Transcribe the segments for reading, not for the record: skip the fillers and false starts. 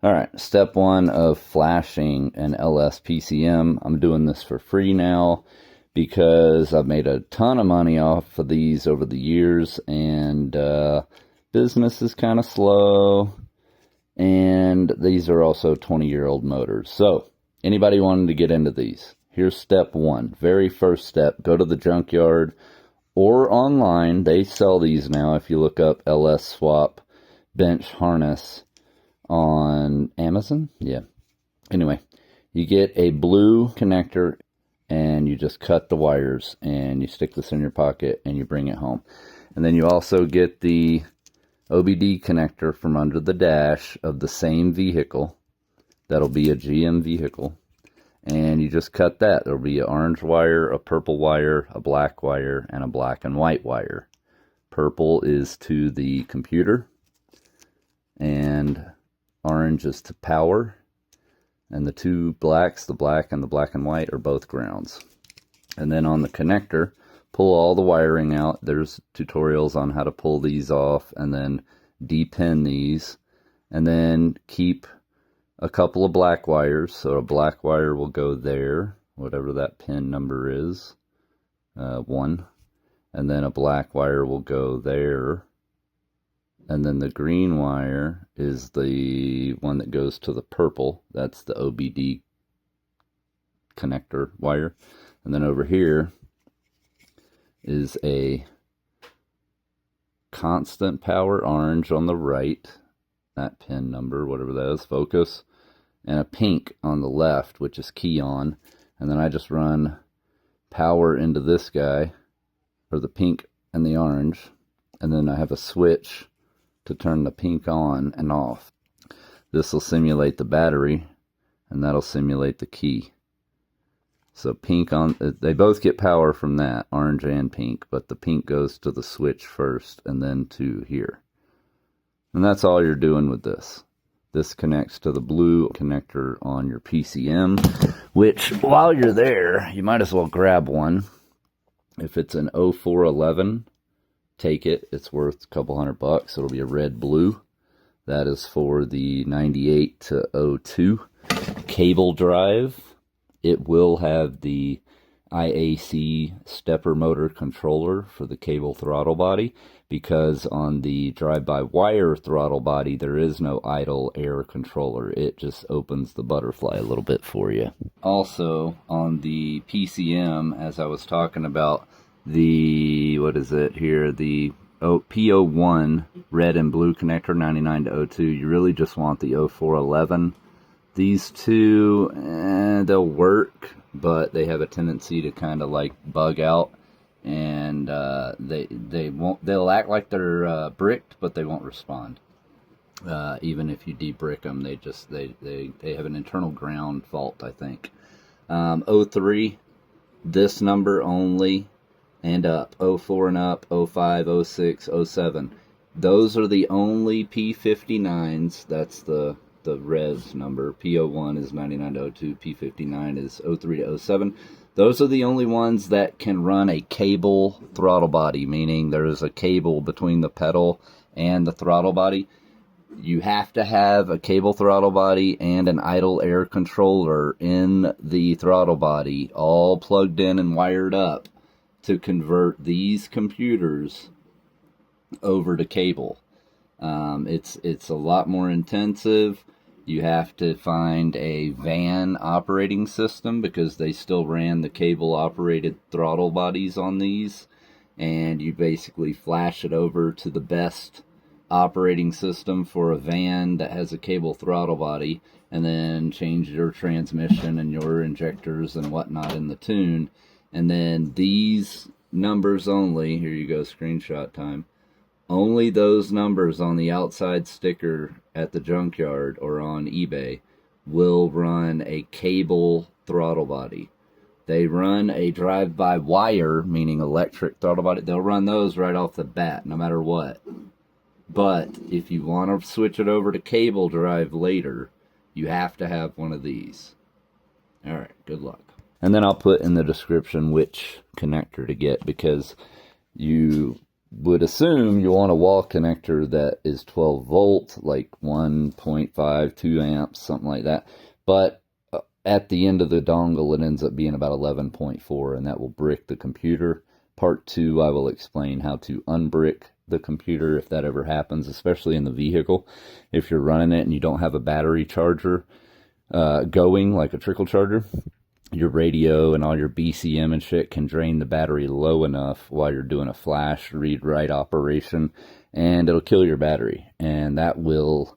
All right, step one of flashing an LS PCM. I'm doing this for free now because I've made a ton of money off of these over the years, and business is kind of slow, and these are also 20-year-old motors. So anybody wanting to get into these, here's step one. Very first step, go to the junkyard or online. They sell these now. If you look up LS swap bench harness on Amazon, yeah. Anyway, you get a blue connector and you just cut the wires and you stick this in your pocket and you bring it home. And then you also get the OBD connector from under the dash of the same vehicle. That'll be a GM vehicle. And you just cut that. There'll be an orange wire, a purple wire, a black wire, and a black and white wire. Purple is to the computer, and orange is to power, and the two blacks, the black and the black and white, are both grounds. And then on the connector, pull all the wiring out. There's tutorials on how to pull these off and then depin these, and then keep a couple of black wires. So a black wire will go there, whatever that pin number is, 1, and then a black wire will go there. And then the green wire is the one that goes to the purple. That's the OBD connector wire. And then over here is a constant power orange on the right, that pin number, whatever that is, focus, and a pink on the left, which is key on. And then I just run power into this guy, or the pink and the orange, and then I have a switch to turn the pink on and off. This will simulate the battery, and that'll simulate the key. So pink on, they both get power from that, orange and pink, but the pink goes to the switch first and then to here. And that's all you're doing with this. This connects to the blue connector on your PCM, which while you're there, you might as well grab one. If it's an 0411, take it. It's worth a couple $100. It'll be a red blue. That is for the 98 to 02 cable drive. It will have the IAC stepper motor controller for the cable throttle body, because on the drive-by-wire throttle body there is no idle air controller. It just opens the butterfly a little bit for you. Also on the PCM, as I was talking about, the, what is it here, the P01 red and blue connector, 99 to 02, you really just want the 0411. These two, they'll work, but they have a tendency to kind of like bug out, and they'll act like they're bricked, but they won't respond. Even if you de-brick them, they have an internal ground fault, I think. 03, this number only, and up. 04 and up, 05, 06, 07. Those are the only P59s. That's the res number. P01 is 99 to 02. P59 is 03 to 07. Those are the only ones that can run a cable throttle body, meaning there is a cable between the pedal and the throttle body. You have to have a cable throttle body and an idle air controller in the throttle body, all plugged in and wired up, to convert these computers over to cable. It's a lot more intensive. You have to find a van operating system, because they still ran the cable operated throttle bodies on these, and you basically flash it over to the best operating system for a van that has a cable throttle body, and then change your transmission and your injectors and whatnot in the tune. And then these numbers only, here you go, screenshot time, only those numbers on the outside sticker at the junkyard or on eBay will run a cable throttle body. They run a drive-by-wire, meaning electric throttle body. They'll run those right off the bat, no matter what. But if you want to switch it over to cable drive later, you have to have one of these. All right, good luck. And then I'll put in the description which connector to get, because you would assume you want a wall connector that is 12 volt, like 1.5, 2 amps, something like that. But at the end of the dongle, it ends up being about 11.4, and that will brick the computer. Part 2, I will explain how to unbrick the computer if that ever happens, especially in the vehicle. If you're running it and you don't have a battery charger going, like a trickle charger, your radio and all your BCM and shit can drain the battery low enough while you're doing a flash read-write operation, and it'll kill your battery. And that will,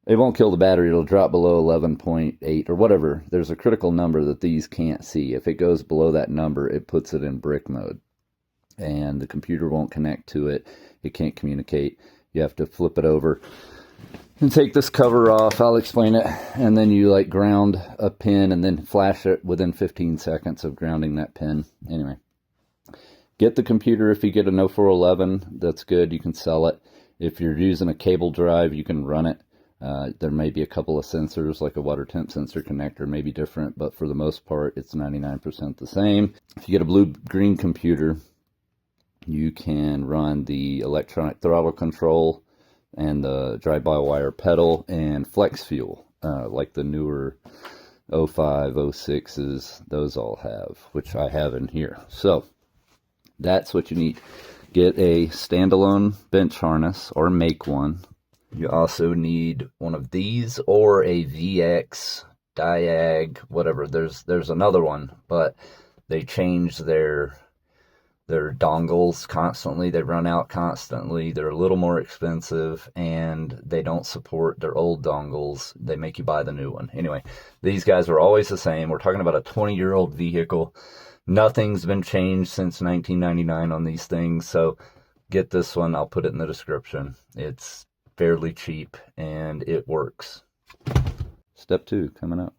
it won't kill the battery, it'll drop below 11.8 or whatever. There's a critical number that these can't see. If it goes below that number, it puts it in brick mode, and the computer won't connect to it. It can't communicate. You have to flip it over and take this cover off. I'll explain it. And then you like ground a pin and then flash it within 15 seconds of grounding that pin. Anyway, get the computer. If you get a No 411, that's good. You can sell it. If you're using a cable drive, you can run it. There may be a couple of sensors, like a water temp sensor connector, may be different, but for the most part, it's 99% the same. If you get a blue-green computer, you can run the electronic throttle control and the drive-by-wire pedal and flex fuel, like the newer 05, 06s, those all have, which I have in here. So that's what you need. Get a standalone bench harness, or make one. You also need one of these or a VX, Diag, whatever. There's another one, but they change their dongles constantly. They run out constantly. They're a little more expensive, and they don't support their old dongles. They make you buy the new one. Anyway, these guys are always the same. We're talking about a 20-year-old vehicle. Nothing's been changed since 1999 on these things, so get this one. I'll put it in the description. It's fairly cheap, and it works. Step 2 coming up.